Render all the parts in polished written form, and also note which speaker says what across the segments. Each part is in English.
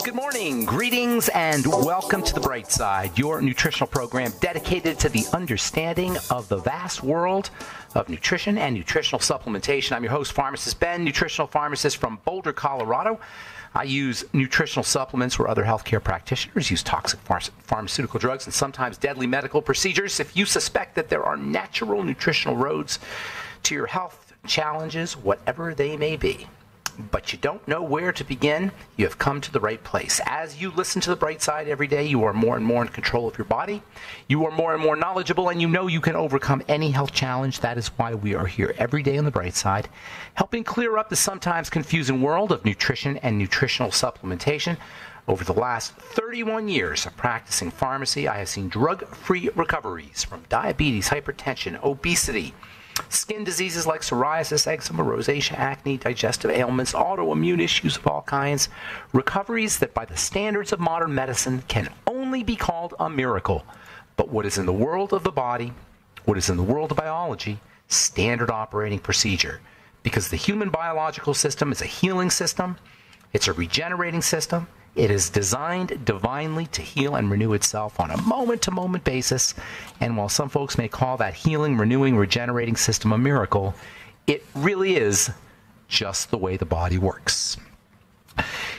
Speaker 1: Good morning, greetings, and welcome to The Bright Side, your nutritional program dedicated to the understanding of the vast world of nutrition and nutritional supplementation. I'm your host, Pharmacist Ben, nutritional pharmacist from Boulder, Colorado. I use nutritional supplements where other healthcare practitioners use toxic pharmaceutical drugs and sometimes deadly medical procedures. If you suspect that there are natural nutritional roads to your health challenges, whatever they may be, but you don't know where to begin, you have come to the right place. As you listen to The Bright Side every day, you are more and more in control of your body. You are more and more knowledgeable, and you know you can overcome any health challenge. That is why we are here every day on The Bright Side, helping clear up the sometimes confusing world of nutrition and nutritional supplementation. Over the last 31 years of practicing pharmacy, I have seen drug-free recoveries from diabetes, hypertension, obesity, skin diseases like psoriasis, eczema, rosacea, acne, digestive ailments, autoimmune issues of all kinds. Recoveries that by the standards of modern medicine can only be called a miracle. But what is in the world of the body, what is in the world of biology, standard operating procedure. Because the human biological system is a healing system, it's a regenerating system. It is designed divinely to heal and renew itself on a moment-to-moment basis. And while some folks may call that healing, renewing, regenerating system a miracle, it really is just the way the body works.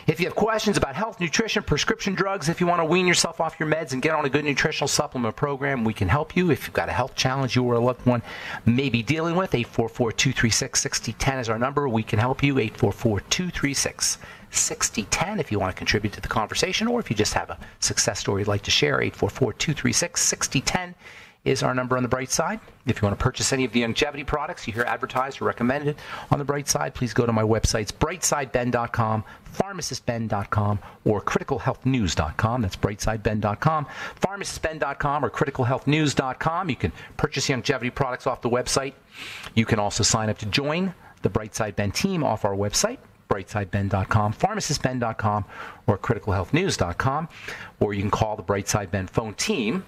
Speaker 1: If you have questions about health, nutrition, prescription drugs, if you want to wean yourself off your meds and get on a good nutritional supplement program, we can help you. If you've got a health challenge you or a loved one may be dealing with, 844-236-6010 is our number. We can help you, 844-236-6010 if you want to contribute to the conversation, or if you just have a success story you'd like to share, 844-236-6010 is our number on The Bright Side. If you want to purchase any of the longevity products you hear advertised or recommended on The Bright Side, please go to my websites, brightsideben.com, pharmacistben.com, or criticalhealthnews.com. That's brightsideben.com, pharmacistben.com, or criticalhealthnews.com. You can purchase longevity products off the website. You can also sign up to join the Bright Side Ben team off our website, brightsideben.com, pharmacistben.com, or criticalhealthnews.com, or you can call the Bright Side Ben phone team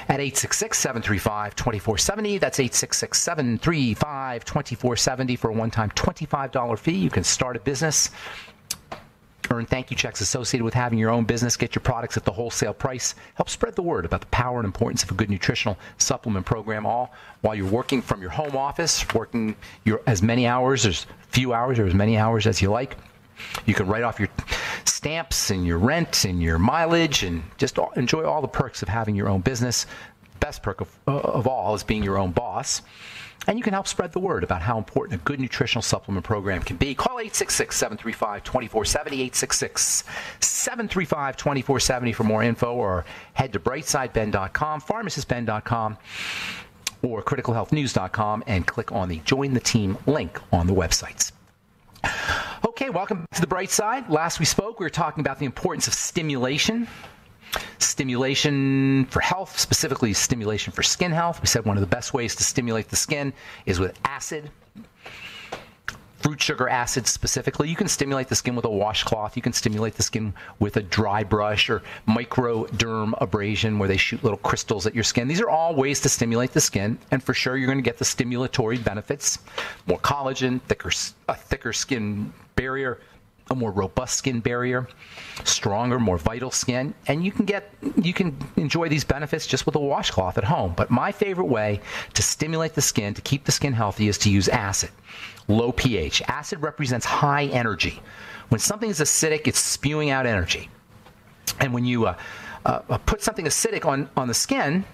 Speaker 1: at 866-735-2470. That's 866-735-2470 for a one-time $25 fee. You can start a business, earn thank you checks associated with having your own business, get your products at the wholesale price, help spread the word about the power and importance of a good nutritional supplement program, all while you're working from your home office, working as many hours, as few hours, or as many hours as you like. You can write off your stamps and your rent and your mileage and just enjoy all the perks of having your own business. Best perk of all is being your own boss. And you can help spread the word about how important a good nutritional supplement program can be. Call 866-735-2470, 866-735-2470 for more info, or head to brightsideben.com, pharmacistben.com, or criticalhealthnews.com and click on the Join the Team link on the websites. Okay, welcome to The Bright Side. Last we spoke, we were talking about the importance of stimulation. Stimulation for health, specifically stimulation for skin health. We said one of the best ways to stimulate the skin is with acid. Fruit sugar acid specifically. You can stimulate the skin with a washcloth. You can stimulate the skin with a dry brush or microderm abrasion where they shoot little crystals at your skin. These are all ways to stimulate the skin, and for sure you're going to get the stimulatory benefits. More collagen, a thicker skin barrier, a more robust skin barrier, stronger, more vital skin, and you can enjoy these benefits just with a washcloth at home. But my favorite way to stimulate the skin, to keep the skin healthy, is to use acid. Low pH. Acid represents high energy. When something is acidic, it's spewing out energy. And when you put something acidic on the skin,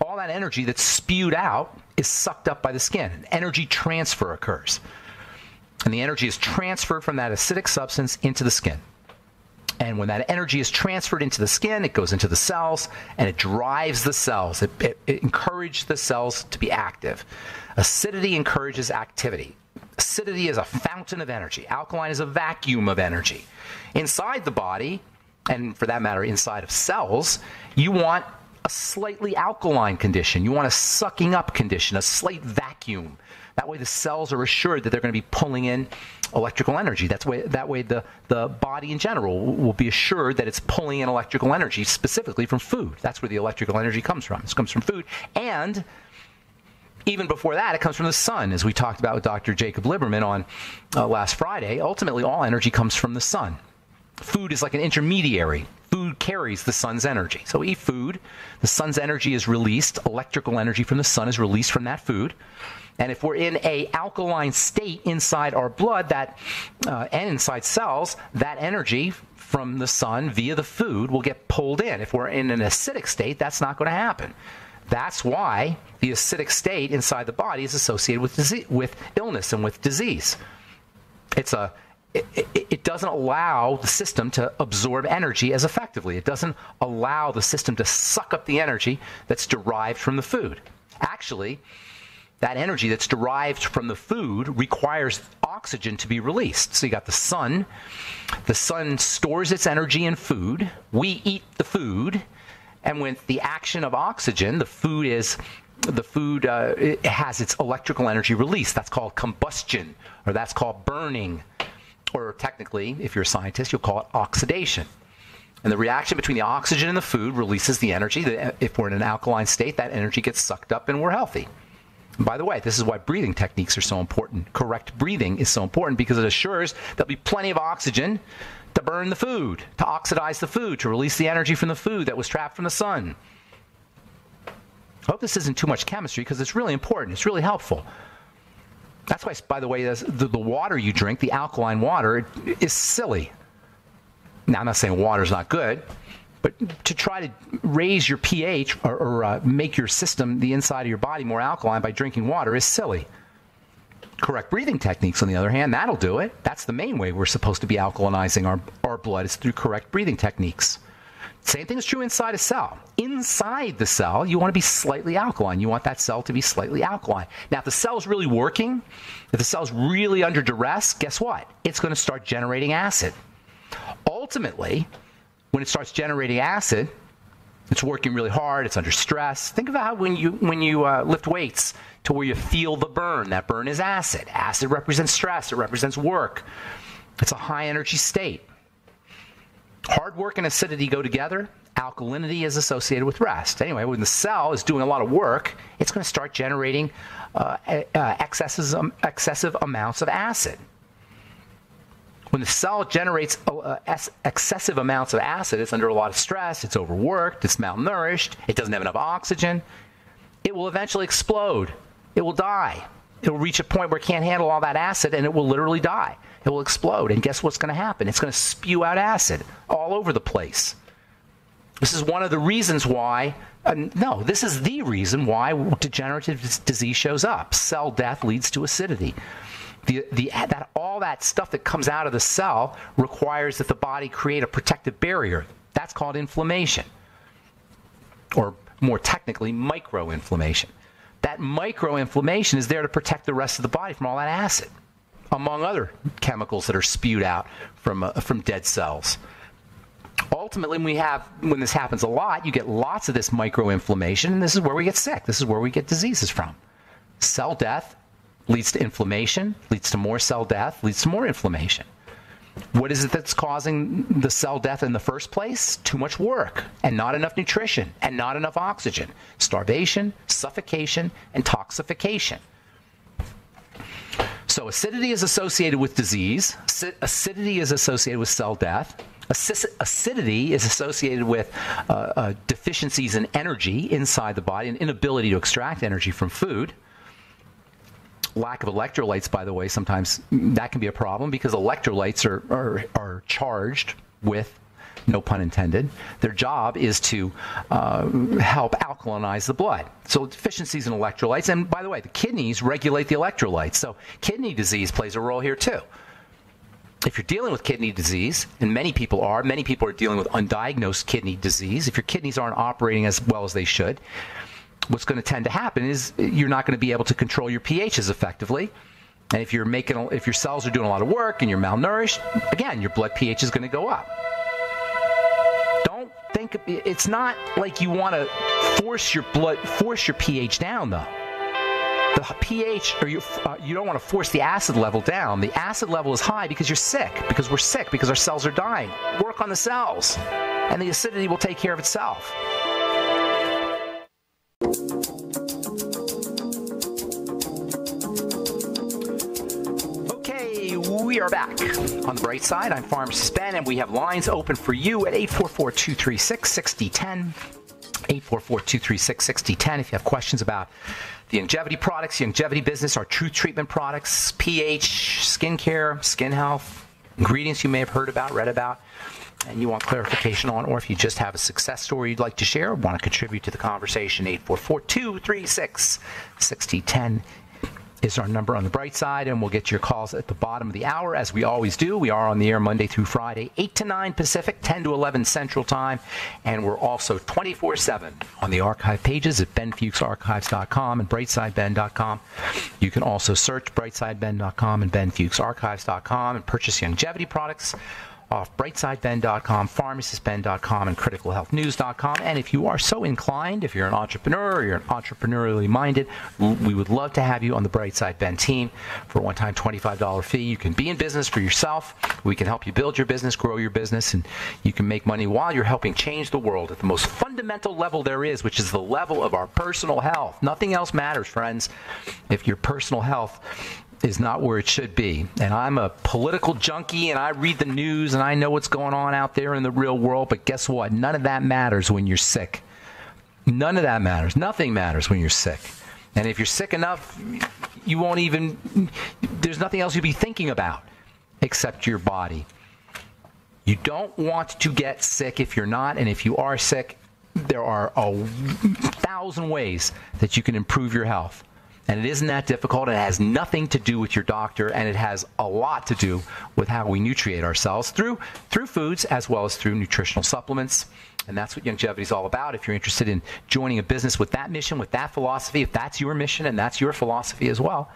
Speaker 1: all that energy that's spewed out is sucked up by the skin. An energy transfer occurs. And the energy is transferred from that acidic substance into the skin. And when that energy is transferred into the skin, it goes into the cells, and it drives the cells. It encourages the cells to be active. Acidity encourages activity. Acidity is a fountain of energy. Alkaline is a vacuum of energy. Inside the body, and for that matter, inside of cells, you want a slightly alkaline condition. You want a sucking up condition, a slight vacuum. That way the cells are assured that they're going to be pulling in electrical energy. That way the body in general will be assured that it's pulling in electrical energy, specifically from food. That's where the electrical energy comes from. This comes from food. And even before that, it comes from the sun, as we talked about with Dr. Jacob Liberman on last Friday. Ultimately, all energy comes from the sun. Food is like an intermediary. Food carries the sun's energy. So we eat food. The sun's energy is released. Electrical energy from the sun is released from that food. And if we're in an alkaline state inside our blood and inside cells, that energy from the sun via the food will get pulled in. If we're in an acidic state, that's not going to happen. That's why the acidic state inside the body is associated with illness and with disease. It doesn't allow the system to absorb energy as effectively. It doesn't allow the system to suck up the energy that's derived from the food. Actually, that energy that's derived from the food requires oxygen to be released. So you got the sun. The sun stores its energy in food. We eat the food. And with the action of oxygen, it has its electrical energy released. That's called combustion, or that's called burning. Or technically, if you're a scientist, you'll call it oxidation. And the reaction between the oxygen and the food releases the energy. If we're in an alkaline state, that energy gets sucked up and we're healthy. And by the way, this is why breathing techniques are so important. Correct breathing is so important because it assures there'll be plenty of oxygen to burn the food, to oxidize the food, to release the energy from the food that was trapped from the sun. I hope this isn't too much chemistry because it's really important. It's really helpful. That's why, by the way, the water you drink, the alkaline water, is silly. Now, I'm not saying water's not good, but to try to raise your pH or make your system, the inside of your body, more alkaline by drinking water is silly. Correct breathing techniques, on the other hand, that'll do it. That's the main way we're supposed to be alkalinizing our blood, is through correct breathing techniques. Same thing is true inside a cell. Inside the cell, you want to be slightly alkaline. You want that cell to be slightly alkaline. Now, if the cell's really working, if the cell's really under duress, guess what? It's going to start generating acid. Ultimately, when it starts generating acid, it's working really hard. It's under stress. Think about how when you lift weights to where you feel the burn. That burn is acid. Acid represents stress. It represents work. It's a high energy state. Hard work and acidity go together. Alkalinity is associated with rest. Anyway, when the cell is doing a lot of work, it's going to start generating excessive amounts of acid. When the cell generates excessive amounts of acid, it's under a lot of stress, it's overworked, it's malnourished, it doesn't have enough oxygen. It will eventually explode. It will die. It will reach a point where it can't handle all that acid, and it will literally die. It will explode. And guess what's going to happen? It's going to spew out acid all over the place. This is one of the reasons why, this is the reason why degenerative disease shows up. Cell death leads to acidity. All that stuff that comes out of the cell requires that the body create a protective barrier. That's called inflammation, or more technically, microinflammation. That microinflammation is there to protect the rest of the body from all that acid, among other chemicals that are spewed out from dead cells. Ultimately, when this happens a lot, you get lots of this microinflammation, and this is where we get sick. This is where we get diseases from. Cell death leads to inflammation, leads to more cell death, leads to more inflammation. What is it that's causing the cell death in the first place? Too much work, and not enough nutrition, and not enough oxygen. Starvation, suffocation, and toxification. So acidity is associated with disease. Acidity is associated with cell death. Acidity is associated with deficiencies in energy inside the body, and inability to extract energy from food. Lack of electrolytes, by the way, sometimes that can be a problem because electrolytes are charged with, no pun intended, their job is to help alkalinize the blood. So deficiencies in electrolytes, and by the way, the kidneys regulate the electrolytes. So kidney disease plays a role here too. If you're dealing with kidney disease, and many people are dealing with undiagnosed kidney disease. If your kidneys aren't operating as well as they should, what's going to tend to happen is you're not going to be able to control your pHs effectively. And if your cells are doing a lot of work and you're malnourished, again, your blood pH is going to go up. Don't think it's not like you want to force your pH down, though. The pH, or you don't want to force the acid level down. The acid level is high because you're sick, because we're sick, because our cells are dying. Work on the cells, and the acidity will take care of itself. Okay, we are back on the Bright Side. I'm Pharmacist Ben, and we have lines open for you at 844-236-6010. 844-236-6010 if you have questions about the longevity products, the longevity business, our truth treatment products, pH, skincare, skin health, ingredients you may have heard about, read about, and you want clarification on, or if you just have a success story you'd like to share, want to contribute to the conversation, 844-236-6010 is our number on the Bright Side, and we'll get your calls at the bottom of the hour, as we always do. We are on the air Monday through Friday, 8 to 9 Pacific, 10 to 11 Central Time, and we're also 24/7 on the archive pages at benfuchsarchives.com and brightsideben.com. You can also search brightsideben.com and benfuchsarchives.com and purchase longevity products off brightsideben.com, pharmacistben.com, and criticalhealthnews.com. And if you are so inclined, if you're an entrepreneur or you're entrepreneurially minded, we would love to have you on the Bright Side Ben team for a one-time $25 fee. You can be in business for yourself. We can help you build your business, grow your business, and you can make money while you're helping change the world at the most fundamental level there is, which is the level of our personal health. Nothing else matters, friends, if your personal health is not where it should be. And I'm a political junkie, and I read the news, and I know what's going on out there in the real world, but guess what? None of that matters when you're sick. None of that matters. Nothing matters when you're sick. And if you're sick enough, you won't even, there's nothing else you'll be thinking about except your body. You don't want to get sick if you're not, and if you are sick, there are 1,000 ways that you can improve your health. And it isn't that difficult. It has nothing to do with your doctor, and it has a lot to do with how we nutriate ourselves through foods as well as through nutritional supplements. And that's what longevity is all about. If you're interested in joining a business with that mission, with that philosophy, if that's your mission and that's your philosophy as well,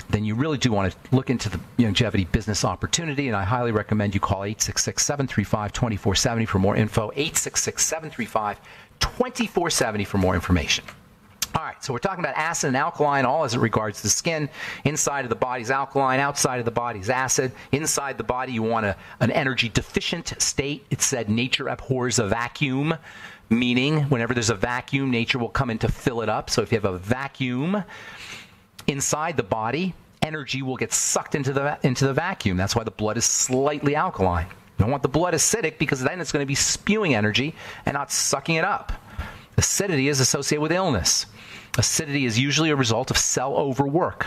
Speaker 1: then you really do want to look into the longevity business opportunity, and I highly recommend you call 866-735-2470 for more info, 866-735-2470 for more information. All right, so we're talking about acid and alkaline, all as it regards the skin. Inside of the body's alkaline, outside of the body's acid. Inside the body, you want an energy-deficient state. It said nature abhors a vacuum, meaning whenever there's a vacuum, nature will come in to fill it up. So if you have a vacuum inside the body, energy will get sucked into the vacuum. That's why the blood is slightly alkaline. You don't want the blood acidic, because then it's going to be spewing energy and not sucking it up. Acidity is associated with illness. Acidity is usually a result of cell overwork.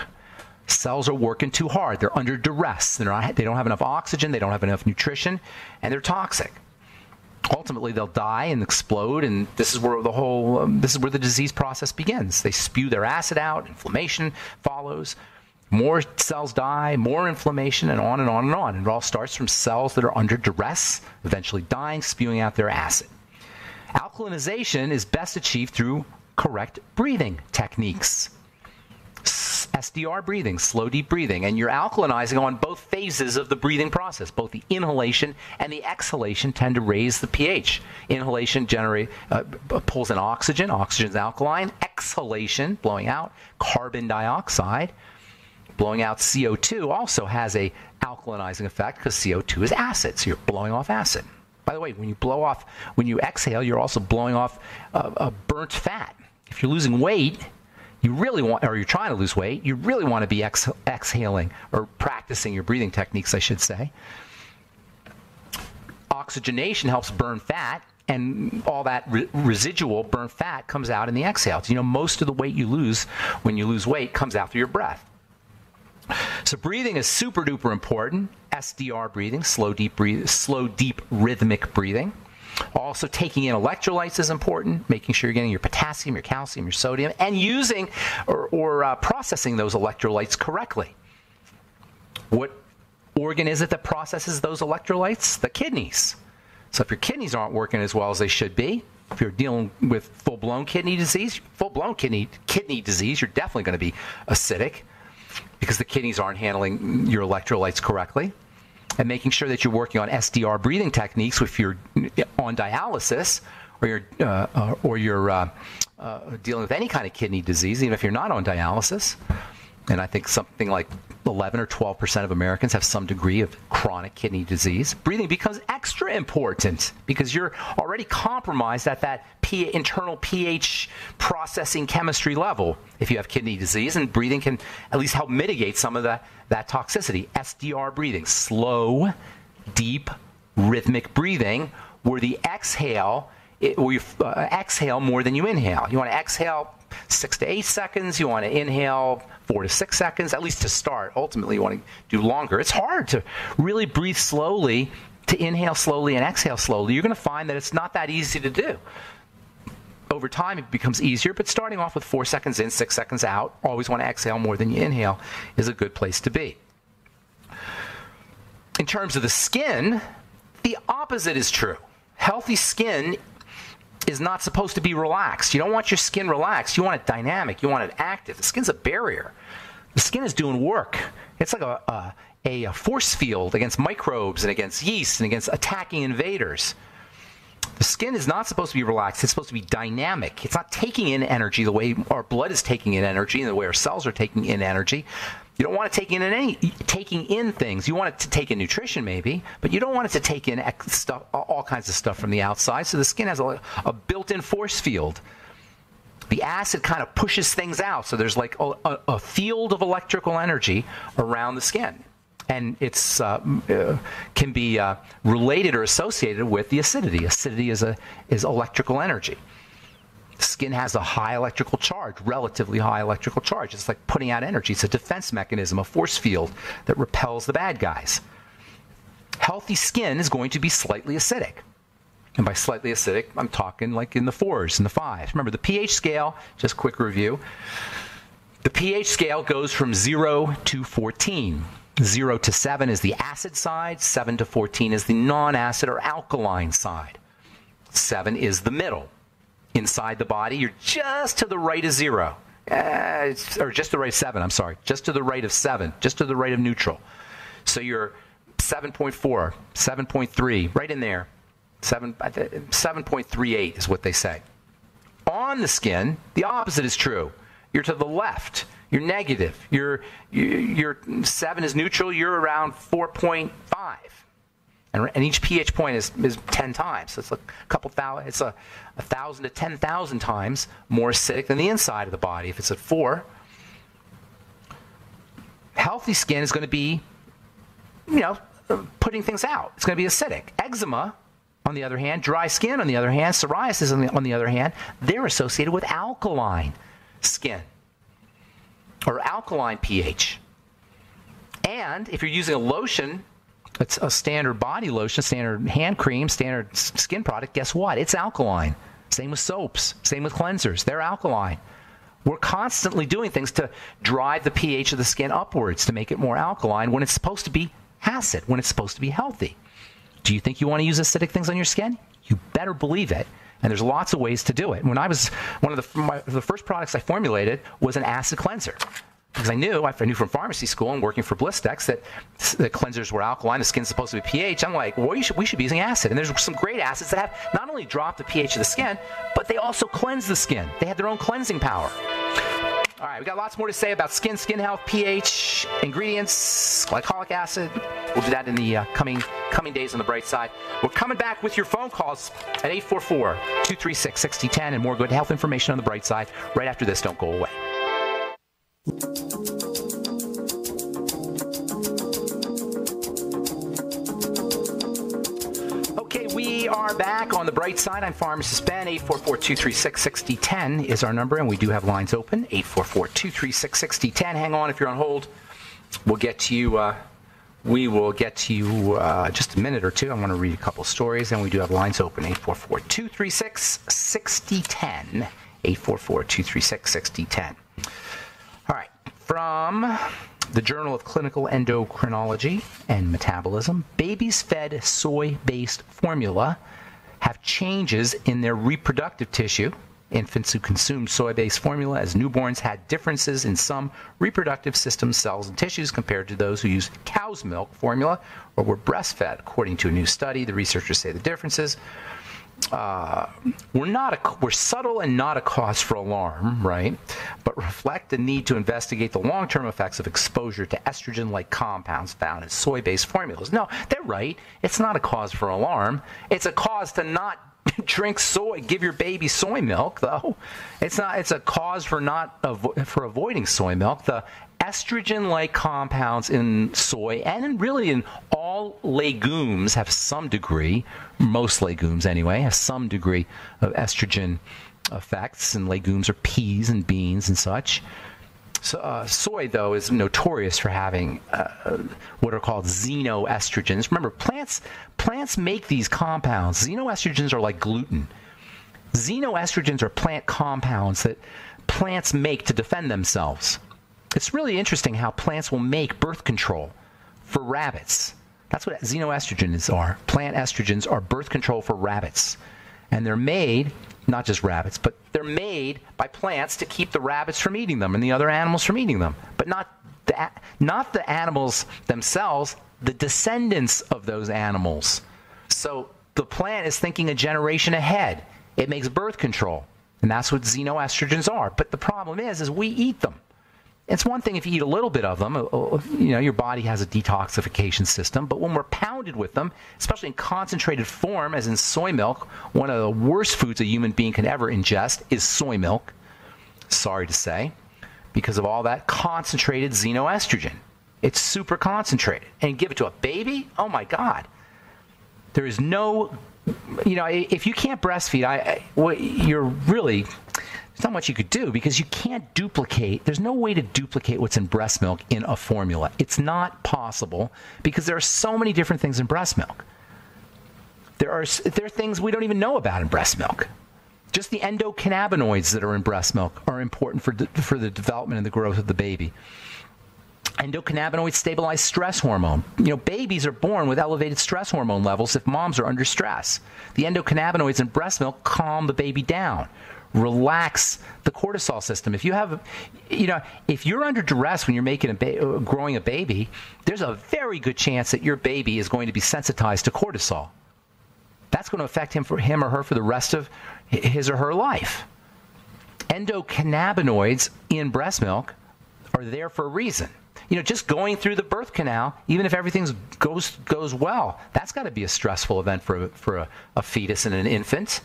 Speaker 1: Cells are working too hard. They're under duress. They don't have enough oxygen. They don't have enough nutrition, and they're toxic. Ultimately, they'll die and explode, and this is where the disease process begins. They spew their acid out. Inflammation follows. More cells die, more inflammation, and on and on and on. And it all starts from cells that are under duress, eventually dying, spewing out their acid. Alkalinization is best achieved through correct breathing techniques. SDR breathing, slow, deep breathing. And you're alkalinizing on both phases of the breathing process. Both the inhalation and the exhalation tend to raise the pH. Inhalation pulls in oxygen. Oxygen is alkaline. Exhalation, blowing out carbon dioxide, blowing out CO2, also has a alkalinizing effect, because CO2 is acid. So you're blowing off acid. By the way, when you exhale, you're also blowing off burnt fat. If you're losing weight, or you're trying to lose weight, you really want to be exhaling, or practicing your breathing techniques, I should say. Oxygenation helps burn fat, and all that residual burnt fat comes out in the exhale. So, most of the weight you lose when you lose weight comes out through your breath. So breathing is super duper important. SDR breathing, slow, deep rhythmic breathing. Also, taking in electrolytes is important, making sure you're getting your potassium, your calcium, your sodium, and using or processing those electrolytes correctly. What organ is it that processes those electrolytes? The kidneys. So if your kidneys aren't working as well as they should be, if you're dealing with full-blown kidney disease, you're definitely going to be acidic, because the kidneys aren't handling your electrolytes correctly. And making sure that you're working on SDR breathing techniques if you're on dialysis, or you're dealing with any kind of kidney disease, even if you're not on dialysis. And I think something like 11 or 12% of Americans have some degree of chronic kidney disease. Breathing becomes extra important because you're already compromised at that internal pH processing chemistry level if you have kidney disease, and breathing can at least help mitigate some of that toxicity. SDR breathing, slow, deep, rhythmic breathing, where the exhale, where you exhale more than you inhale. You want to exhale 6 to 8 seconds. You want to inhale 4 to 6 seconds, at least to start. Ultimately, you want to do longer. It's hard to really breathe slowly, to inhale slowly and exhale slowly. You're going to find that it's not that easy to do. Over time, it becomes easier, but starting off with 4 seconds in, 6 seconds out, always want to exhale more than you inhale, is a good place to be. In terms of the skin, the opposite is true. Healthy skin is not supposed to be relaxed. You don't want your skin relaxed. You want it dynamic. You want it active. The skin's a barrier. The skin is doing work. It's like a force field against microbes and against yeast and against attacking invaders. The skin is not supposed to be relaxed. It's supposed to be dynamic. It's not taking in energy the way our blood is taking in energy and the way our cells are taking in energy. You don't want it taking in things. You want it to take in nutrition maybe, but you don't want it to take in stuff, all kinds of stuff from the outside. So the skin has a built-in force field. The acid kind of pushes things out. So there's like a field of electrical energy around the skin. And it's can be related or associated with the acidity. Acidity is electrical energy. Skin has a high electrical charge, relatively high electrical charge. It's like putting out energy. It's a defense mechanism, a force field that repels the bad guys. Healthy skin is going to be slightly acidic. And by slightly acidic, I'm talking like in the 4s and the 5s. Remember, the pH scale, just quick review. The pH scale goes from 0 to 14. 0 to 7 is the acid side. 7 to 14 is the non-acid or alkaline side. 7 is the middle. Inside the body, you're just to the right of 0. Or just to the right of 7, I'm sorry. Just to the right of 7. Just to the right of neutral. So you're 7.4, 7.3, right in there. 7.38 is what they say. On the skin, the opposite is true. You're to the left. You're negative. Your 7 is neutral. You're around 4.5. And each pH point is 10 times. So it's a couple thousand. It's 1,000 to 10,000 times more acidic than the inside of the body. If it's at 4, healthy skin is going to be, putting things out. It's going to be acidic. Eczema, on the other hand, dry skin, on the other hand, psoriasis, on the other hand, they're associated with alkaline skin or alkaline pH. And if you're using a lotion, it's a standard body lotion, standard hand cream, standard skin product, guess what? It's alkaline. Same with soaps. Same with cleansers. They're alkaline. We're constantly doing things to drive the pH of the skin upwards to make it more alkaline when it's supposed to be acid, when it's supposed to be healthy. Do you think you want to use acidic things on your skin? You better believe it. And there's lots of ways to do it. When I was, one of the first products I formulated was an acid cleanser. Because I knew from pharmacy school and working for Blistex that the cleansers were alkaline, the skin's supposed to be pH. I'm like, well, we should be using acid. And there's some great acids that have not only dropped the pH of the skin, but they also cleanse the skin. They have their own cleansing power. All right, we got lots more to say about skin health, pH, ingredients, glycolic acid. We'll do that in the coming days on the bright side. We're coming back with your phone calls at 844-236-6010 and more good health information on the bright side right after this. Don't go away. Okay, we are back on the bright side. I'm Pharmacist Ben. 844-236-6010 is our number, and we do have lines open. 844-236-6010. Hang on if you're on hold. We'll get to you. We will get to you just a minute or two. I want to read a couple stories, and we do have lines open. 844-236-6010. 844-236-6010. All right. From the Journal of Clinical Endocrinology and Metabolism, babies fed soy-based formula have changes in their reproductive tissue. Infants who consumed soy-based formula as newborns had differences in some reproductive system cells and tissues compared to those who used cow's milk formula or were breastfed. According to a new study, the researchers say the differences we're subtle and not a cause for alarm, right? But reflect the need to investigate the long-term effects of exposure to estrogen-like compounds found in soy-based formulas. No, they're right. It's not a cause for alarm. It's a cause to not drink soy. Give your baby soy milk, though. It's not. It's a cause for for avoiding soy milk. The estrogen-like compounds in soy and really in all legumes have some degree, most legumes anyway, have some degree of estrogen effects, and legumes are peas and beans and such. So, soy, though, is notorious for having what are called xenoestrogens. Remember, plants make these compounds. Xenoestrogens are like gluten. Xenoestrogens are plant compounds that plants make to defend themselves. It's really interesting how plants will make birth control for rabbits. That's what xenoestrogens are. Plant estrogens are birth control for rabbits. And they're made, not just rabbits, but they're made by plants to keep the rabbits from eating them and the other animals from eating them. But not the animals themselves, the descendants of those animals. So the plant is thinking a generation ahead. It makes birth control. And that's what xenoestrogens are. But the problem is we eat them. It's one thing if you eat a little bit of them, your body has a detoxification system, but when we're pounded with them, especially in concentrated form, as in soy milk, one of the worst foods a human being can ever ingest is soy milk, sorry to say, because of all that concentrated xenoestrogen. It's super concentrated. And give it to a baby? Oh my God. There is no, if you can't breastfeed, you're really... There's not much you could do because you can't duplicate. There's no way to duplicate what's in breast milk in a formula. It's not possible because there are so many different things in breast milk. There are things we don't even know about in breast milk. Just the endocannabinoids that are in breast milk are important for the development and the growth of the baby. Endocannabinoids stabilize stress hormone. Babies are born with elevated stress hormone levels if moms are under stress. The endocannabinoids in breast milk calm the baby down. Relax the cortisol system. If you're under duress when you're making growing a baby, there's a very good chance that your baby is going to be sensitized to cortisol. That's going to affect him or her for the rest of his or her life. Endocannabinoids in breast milk are there for a reason. Just going through the birth canal, even if everything goes well, that's got to be a stressful event for a fetus and an infant.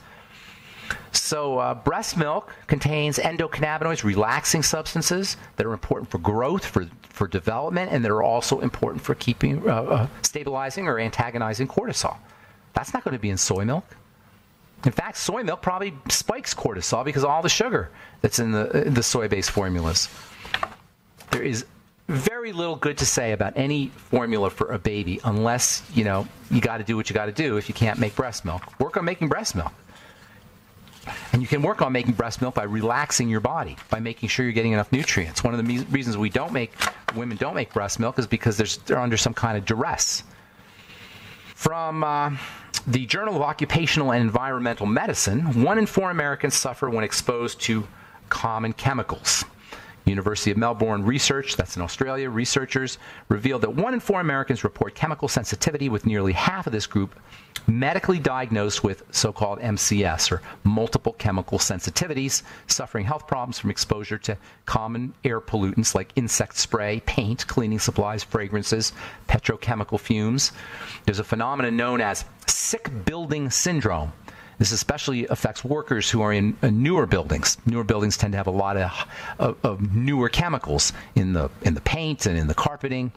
Speaker 1: So breast milk contains endocannabinoids, relaxing substances that are important for growth, for development, and that are also important for keeping, stabilizing or antagonizing cortisol. That's not going to be in soy milk. In fact, soy milk probably spikes cortisol because of all the sugar that's in the soy-based formulas. There is very little good to say about any formula for a baby unless, you got to do what you got to do if you can't make breast milk. Work on making breast milk. And you can work on making breast milk by relaxing your body, by making sure you're getting enough nutrients. One of the reasons women don't make breast milk is because they're under some kind of duress. From the Journal of Occupational and Environmental Medicine, 1 in 4 Americans suffer when exposed to common chemicals. University of Melbourne research, that's in Australia, researchers revealed that 1 in 4 Americans report chemical sensitivity, with nearly half of this group medically diagnosed with so-called MCS, or multiple chemical sensitivities, suffering health problems from exposure to common air pollutants like insect spray, paint, cleaning supplies, fragrances, petrochemical fumes. There's a phenomenon known as sick building syndrome. This especially affects workers who are in newer buildings. Newer buildings tend to have a lot of newer chemicals in the paint and in the carpeting,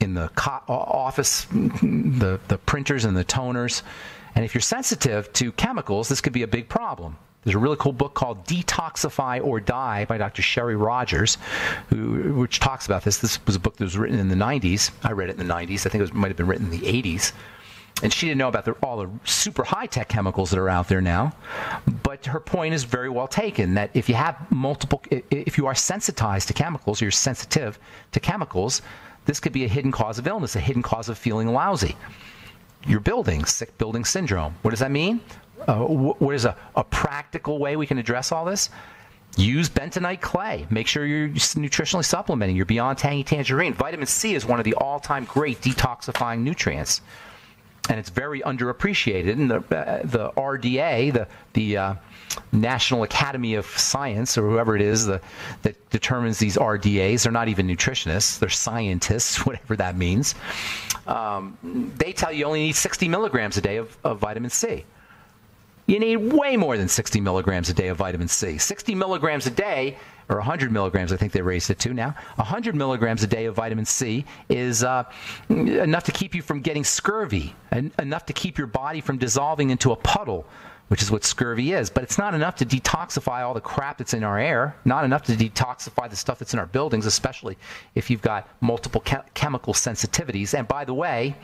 Speaker 1: in the office, the printers and the toners. And if you're sensitive to chemicals, this could be a big problem. There's a really cool book called Detoxify or Die by Dr. Sherry Rogers, which talks about this. This was a book that was written in the 90s. I read it in the 90s. I think it might have been written in the 80s. And she didn't know about all the super high-tech chemicals that are out there now. But her point is very well taken, that if you have if you are sensitized to chemicals, or you're sensitive to chemicals, this could be a hidden cause of illness, a hidden cause of feeling lousy. Your building, sick building syndrome. What does that mean? What is a practical way we can address all this? Use bentonite clay. Make sure you're nutritionally supplementing. You're beyond tangy tangerine. Vitamin C is one of the all-time great detoxifying nutrients. and it's very underappreciated. And the RDA, the National Academy of Science, or whoever it is that determines these RDAs, they're not even nutritionists, they're scientists, whatever that means. They tell you only need 60 milligrams a day of vitamin C. You need way more than 60 milligrams a day of vitamin C. 60 milligrams a day, or 100 milligrams, I think they raised it to now. 100 milligrams a day of vitamin C is enough to keep you from getting scurvy, and enough to keep your body from dissolving into a puddle, which is what scurvy is. But it's not enough to detoxify all the crap that's in our air, not enough to detoxify the stuff that's in our buildings, especially if you've got multiple chemical sensitivities. And by the way,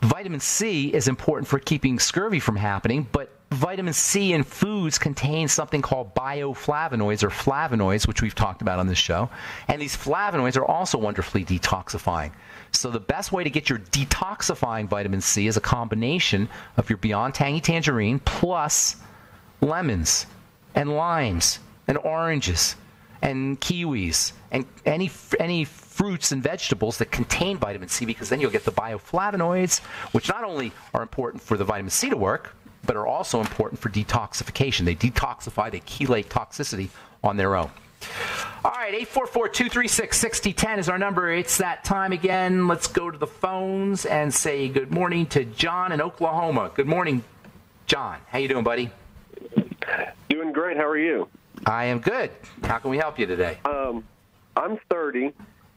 Speaker 1: vitamin C is important for keeping scurvy from happening, but vitamin C in foods contains something called bioflavonoids or flavonoids, which we've talked about on this show. And these flavonoids are also wonderfully detoxifying. So the best way to get your detoxifying vitamin C is a combination of your Beyond Tangy Tangerine plus lemons and limes and oranges and kiwis and any fruits and vegetables that contain vitamin C, because then you'll get the bioflavonoids, which not only are important for the vitamin C to work, but are also important for detoxification. They detoxify, they chelate toxicity on their own. All right, 844-236-6010 is our number. It's that time again. Let's go to the phones and say good morning to John in Oklahoma. Good morning, John. How you doing, buddy?
Speaker 2: Doing great. How are you?
Speaker 1: I am good. How can we help you today?
Speaker 2: I'm 30,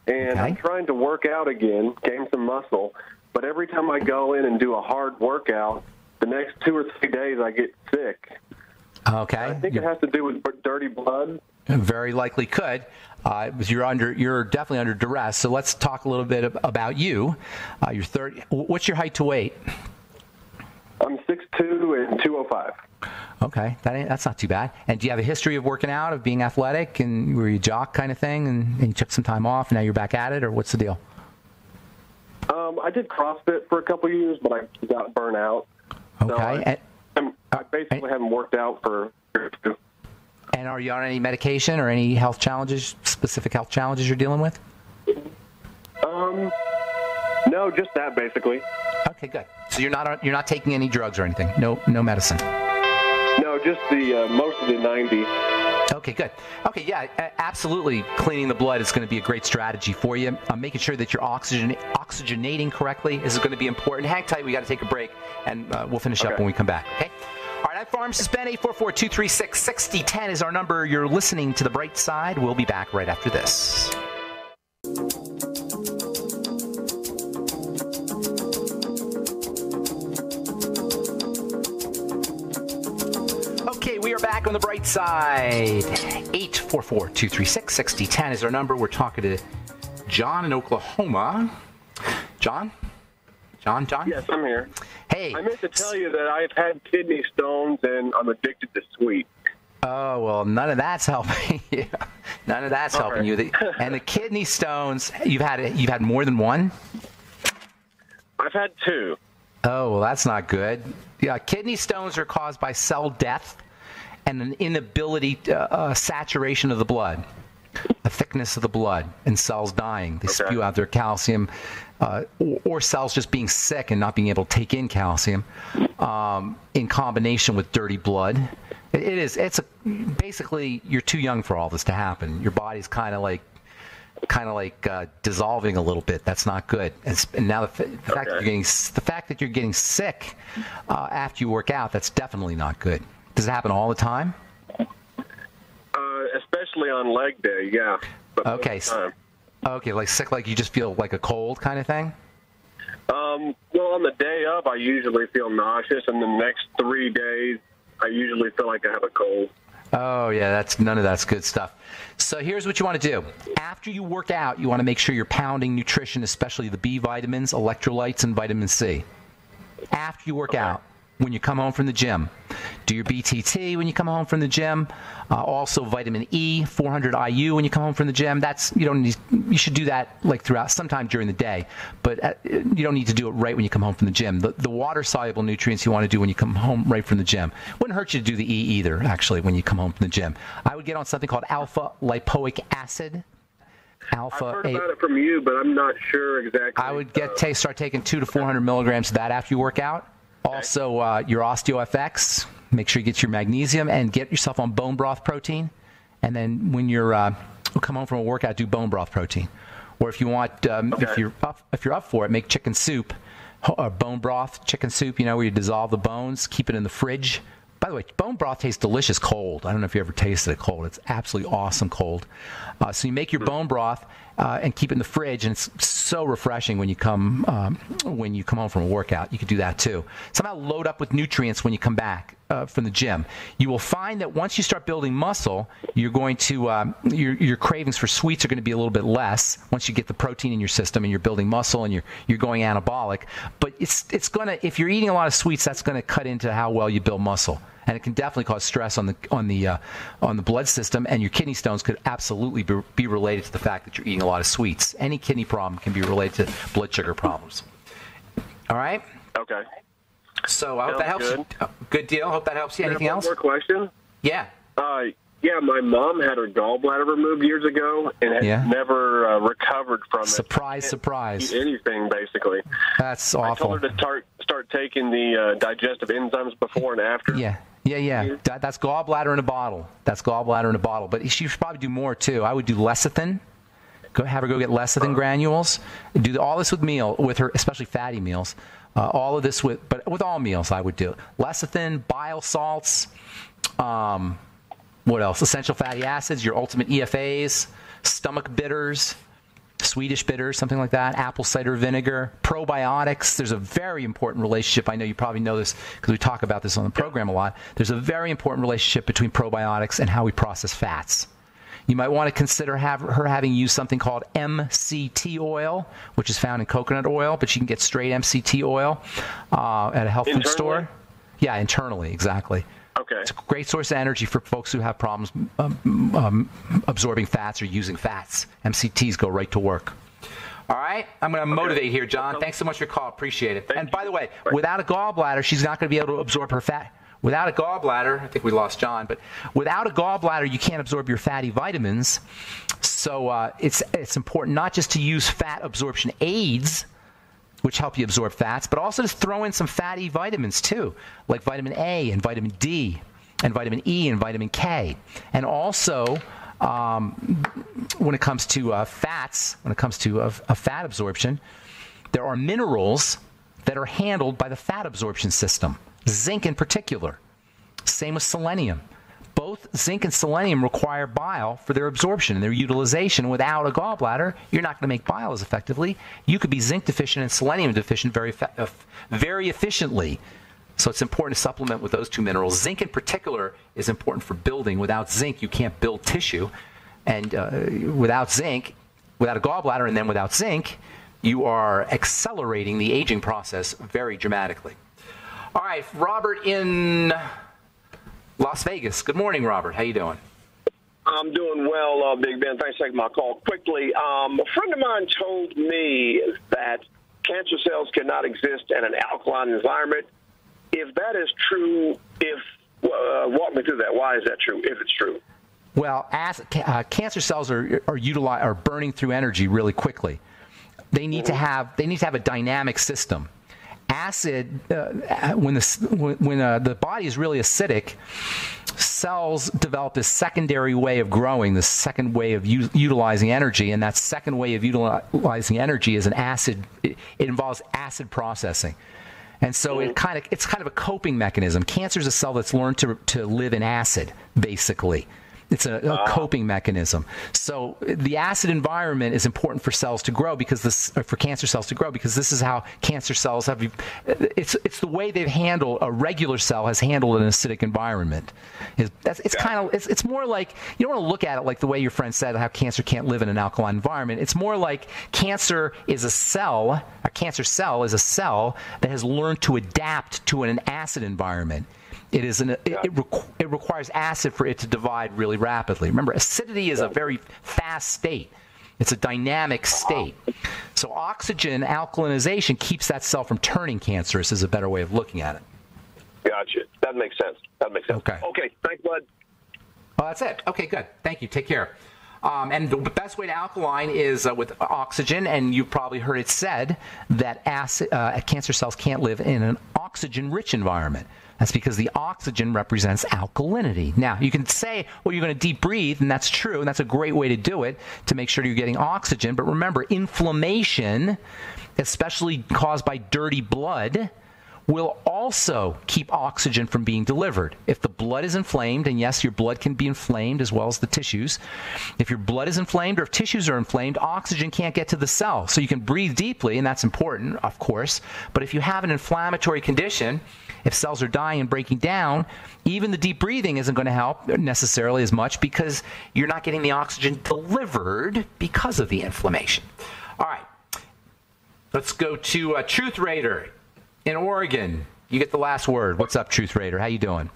Speaker 2: and I'm trying to work out again, gain some muscle, but every time I go in and do a hard workout, the next 2 or 3 days I get sick.
Speaker 1: Okay.
Speaker 2: I think it has to do with dirty blood.
Speaker 1: Very likely could. You're definitely under duress. So let's talk a little bit about you. You're 30. What's your height to weight?
Speaker 2: I'm 6'2" and 205.
Speaker 1: Okay, that's not too bad. And do you have a history of working out, of being athletic, and were you a jock kind of thing, and you took some time off, and now you're back at it, or what's the deal?
Speaker 2: I did CrossFit for a couple of years, but I got burnt out.
Speaker 1: Okay.
Speaker 2: So I basically haven't worked out for a year or two.
Speaker 1: And are you on any medication or any health challenges, specific health challenges you're dealing with?
Speaker 2: No, just that basically.
Speaker 1: Okay, good. So you're not taking any drugs or anything? No medicine?
Speaker 2: No, just the most of the 90.
Speaker 1: Okay, good. Okay, yeah, absolutely. Cleaning the blood is going to be a great strategy for you. Making sure that you're oxygenating correctly is going to be important. Hang tight. We got to take a break, and we'll finish up when we come back. Okay. All right, I'm Pharmacist Ben. 844-236-6010 is our number. You're listening to The Bright Side. We'll be back right after this. Okay, we are back on The Bright Side. 844-236-6010 is our number. We're talking to John in Oklahoma. John? John?
Speaker 2: Yes, I'm here.
Speaker 1: Hey.
Speaker 2: I meant to tell you that I've had kidney stones and I'm addicted to sweet.
Speaker 1: Oh, well, none of that's helping you. None of that's helping you. And the kidney stones, you've had more than one?
Speaker 2: I've had 2.
Speaker 1: Oh, well, that's not good. Yeah, kidney stones are caused by cell death and an inability, saturation of the blood, a thickness of the blood, and cells dying. They spew out their calcium, or cells just being sick and not being able to take in calcium, in combination with dirty blood. Basically, you're too young for all this to happen. Your body's kind of like dissolving a little bit. That's not good. And now the fact that you're getting sick after you work out, that's definitely not good. Does it happen all the time?
Speaker 2: Especially on leg day, yeah. But
Speaker 1: okay. Okay, like sick, like you just feel like a cold kind of thing?
Speaker 2: Well, on the day of, I usually feel nauseous, and the next 3 days, I usually feel like I have a cold.
Speaker 1: Oh, yeah, none of that's good stuff. So here's what you want to do. After you work out, you want to make sure you're pounding nutrition, especially the B vitamins, electrolytes, and vitamin C. After you work out, when you come home from the gym, do your BTT when you come home from the gym. Also, vitamin E, 400 IU when you come home from the gym. You should do that like throughout, sometime during the day, but you don't need to do it right when you come home from the gym. The water-soluble nutrients you want to do when you come home right from the gym. Wouldn't hurt you to do the E either, actually, when you come home from the gym. I would get on something called alpha lipoic acid. Alpha.
Speaker 2: I've heard about it from you, but I'm not sure exactly.
Speaker 1: I would start taking 200 to 400 milligrams of that after you work out. Okay. Also, your OsteoFX. Make sure you get your magnesium and get yourself on bone broth protein. And then when you're come home from a workout, do bone broth protein. Or if you want, if you're up for it, make chicken soup, or bone broth chicken soup. Where you dissolve the bones, keep it in the fridge. By the way, bone broth tastes delicious cold. I don't know if you ever tasted it cold. It's absolutely awesome cold. So you make your bone broth and keep it in the fridge, and it's so refreshing when you come home from a workout. You could do that too. Somehow load up with nutrients when you come back from the gym. You will find that once you start building muscle, you're going to your cravings for sweets are going to be a little bit less once you get the protein in your system and you're building muscle and you're going anabolic. But it's gonna, if you're eating a lot of sweets, that's going to cut into how well you build muscle. And it can definitely cause stress on the blood system, and your kidney stones could absolutely be related to the fact that you're eating a lot of sweets. Any kidney problem can be related to blood sugar problems. All right?
Speaker 2: Okay.
Speaker 1: So I hope that helps. Good deal. Hope that helps you. Anything else?
Speaker 2: One more question?
Speaker 1: Yeah.
Speaker 2: Yeah, my mom had her gallbladder removed years ago and had never recovered from it.
Speaker 1: Surprise.
Speaker 2: Eat anything, basically.
Speaker 1: That's awful.
Speaker 2: I told her to start taking the digestive enzymes before and after.
Speaker 1: Yeah. That's gallbladder in a bottle. But she should probably do more, too. I would do lecithin. Have her go get lecithin granules. Do all this with her, especially fatty meals. All of this with all meals I would do. Lecithin, bile salts, what else? Essential fatty acids, your ultimate EFAs, stomach bitters, Swedish bitters, something like that, apple cider vinegar, probiotics. There's a very important relationship. I know you probably know this because we talk about this on the program a lot. There's a very important relationship between probiotics and how we process fats. You might want to consider her having used something called MCT oil, which is found in coconut oil, but you can get straight MCT oil at a health food store. Yeah, internally, exactly.
Speaker 2: Okay.
Speaker 1: It's a great source of energy for folks who have problems absorbing fats or using fats. MCTs go right to work. All right? I'm going to motivate here, John. Thanks so much for your call. Appreciate it. And by the way, without a gallbladder, she's not going to be able to absorb her fat. Without a gallbladder, I think we lost John, but without a gallbladder, you can't absorb your fatty vitamins. So it's important not just to use fat absorption aids, which help you absorb fats, but also to throw in some fatty vitamins too, like vitamin A and vitamin D and vitamin E and vitamin K. And also, when it comes to fats, when it comes to fat absorption, there are minerals that are handled by the fat absorption system. Zinc in particular. Same with selenium. Both zinc and selenium require bile for their absorption and their utilization. Without a gallbladder, you're not going to make bile as effectively. You could be zinc deficient and selenium deficient very efficiently. So it's important to supplement with those two minerals. Zinc in particular is important for building. Without zinc, you can't build tissue. And without zinc, without a gallbladder and then without zinc, you are accelerating the aging process very dramatically. All right, Robert in Las Vegas. Good morning, Robert. How you doing?
Speaker 3: I'm doing well, Big Ben. Thanks for taking my call. Quickly, a friend of mine told me that cancer cells cannot exist in an alkaline environment. If that is true, walk me through that. Why is that true, if it's true?
Speaker 1: Well, cancer cells are burning through energy really quickly. They need to have a dynamic system. Acid, when the body is really acidic, cells develop this secondary way of growing, this second way of utilizing energy, and that second way of utilizing energy is an acid. It involves acid processing, and so it's kind of a coping mechanism. Cancer is a cell that's learned to live in acid, basically. It's a coping mechanism. So the acid environment is important for cells to grow for cancer cells to grow, because this is how cancer cells have. It's the way they've handled a regular cell has handled an acidic environment. It's more like, you don't want to look at it like the way your friend said how cancer can't live in an alkaline environment. It's more like cancer is a cell. A cancer cell is a cell that has learned to adapt to an acid environment. It requires acid for it to divide really rapidly. Remember, acidity is a very fast state. It's a dynamic state. So oxygen alkalinization keeps that cell from turning cancerous is a better way of looking at it.
Speaker 3: Gotcha. That makes sense.
Speaker 1: Okay.
Speaker 3: Okay. Thanks, bud.
Speaker 1: Well, that's it. Okay, good. Thank you. Take care. And the best way to alkaline is with oxygen, and you've probably heard it said that cancer cells can't live in an oxygen-rich environment. That's because the oxygen represents alkalinity. Now, you can say, well, you're going to deep breathe, and that's true, and that's a great way to do it to make sure you're getting oxygen. But remember, inflammation, especially caused by dirty blood, will also keep oxygen from being delivered. If the blood is inflamed, and yes, your blood can be inflamed as well as the tissues. If your blood is inflamed or if tissues are inflamed, oxygen can't get to the cell. So you can breathe deeply, and that's important, of course. But if you have an inflammatory condition, if cells are dying and breaking down, even the deep breathing isn't going to help necessarily as much because you're not getting the oxygen delivered because of the inflammation. All right. Let's go to Truth Raider in Oregon. You get the last word. What's up, Truth Raider? How you doing?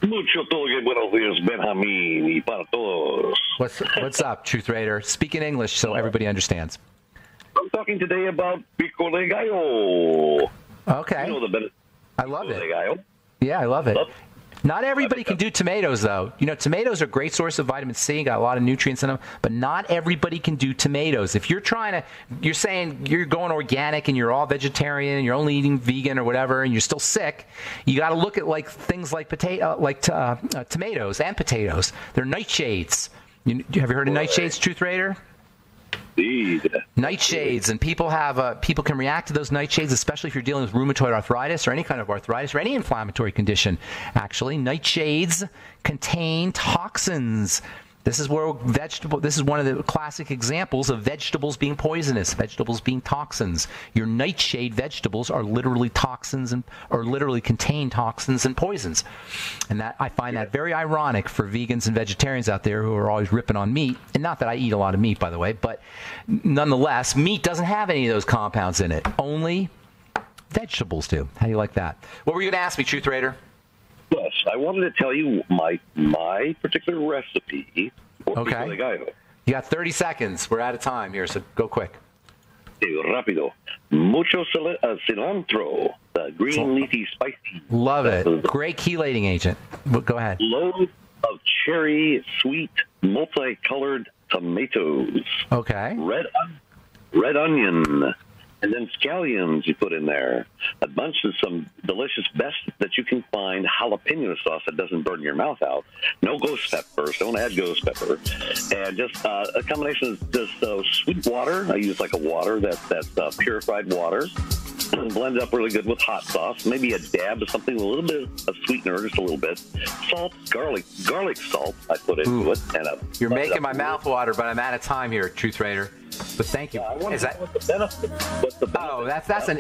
Speaker 4: Mucho todo buenos días, Benjamín, y para todos.
Speaker 1: What's up, Truth Raider? Speak in English so everybody understands.
Speaker 4: I'm talking today about pico de gallo.
Speaker 1: Okay.
Speaker 4: You know
Speaker 1: I love
Speaker 4: pico
Speaker 1: it.
Speaker 4: de gallo?
Speaker 1: Yeah, I love it. Not everybody can do tomatoes, though. You know, tomatoes are a great source of vitamin C, got a lot of nutrients in them, but not everybody can do tomatoes. If you're you're saying you're going organic and you're all vegetarian, you're only eating vegan or whatever, and you're still sick, you got to look at things like tomatoes and potatoes. They're nightshades. Have you heard of nightshades, Truth Raider?
Speaker 4: Indeed.
Speaker 1: Nightshades, and people can react to those nightshades, especially if you're dealing with rheumatoid arthritis or any kind of arthritis or any inflammatory condition. Actually, nightshades contain toxins. This is one of the classic examples of vegetables being poisonous, vegetables being toxins. Your nightshade vegetables are literally toxins or literally contain toxins and poisons. And that I find that very ironic for vegans and vegetarians out there who are always ripping on meat. And not that I eat a lot of meat, by the way, but nonetheless, meat doesn't have any of those compounds in it. Only vegetables do. How do you like that? What were you going to ask me, Truth Raider?
Speaker 4: Yes, I wanted to tell you my particular recipe for pico de gallo.
Speaker 1: You got 30 seconds. We're out of time here, so go quick.
Speaker 4: Rápido. Mucho cilantro, the green leafy spicy.
Speaker 1: Love it. Great chelating agent. Go ahead.
Speaker 4: Loads of cherry sweet multicolored tomatoes.
Speaker 1: Okay.
Speaker 4: Red onion. And then scallions you put in there. A bunch of some delicious, best that you can find jalapeno sauce that doesn't burn your mouth out. No ghost peppers. Don't add ghost pepper. And just a combination of just sweet water. I use like a water that's purified water. Blend it up really good with hot sauce. Maybe a dab of something, a little bit of sweetener, just a little bit. Salt, garlic salt I put into it. And
Speaker 1: you're making my mouth water, but I'm out of time here, Truth Raider. But thank you.
Speaker 4: What's the benefit?
Speaker 1: Oh,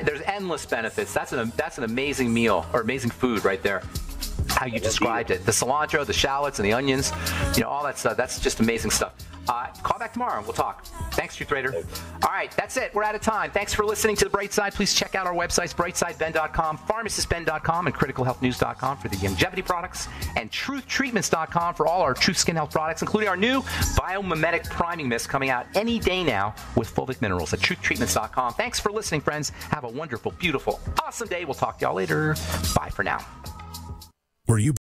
Speaker 1: there's endless benefits. That's an amazing meal or amazing food right there. How you described it. The cilantro, the shallots, and the onions, all that stuff. That's just amazing stuff. Call back tomorrow and we'll talk. Thanks, Truth Raider. All right, that's it. We're out of time. Thanks for listening to The Bright Side. Please check out our websites, brightsideben.com, pharmacistben.com, and criticalhealthnews.com for the longevity products, and truthtreatments.com for all our Truth Skin Health products, including our new Biomimetic Priming Mist coming out any day now with fulvic minerals at truthtreatments.com. Thanks for listening, friends. Have a wonderful, beautiful, awesome day. We'll talk to y'all later. Bye for now.
Speaker 5: Were you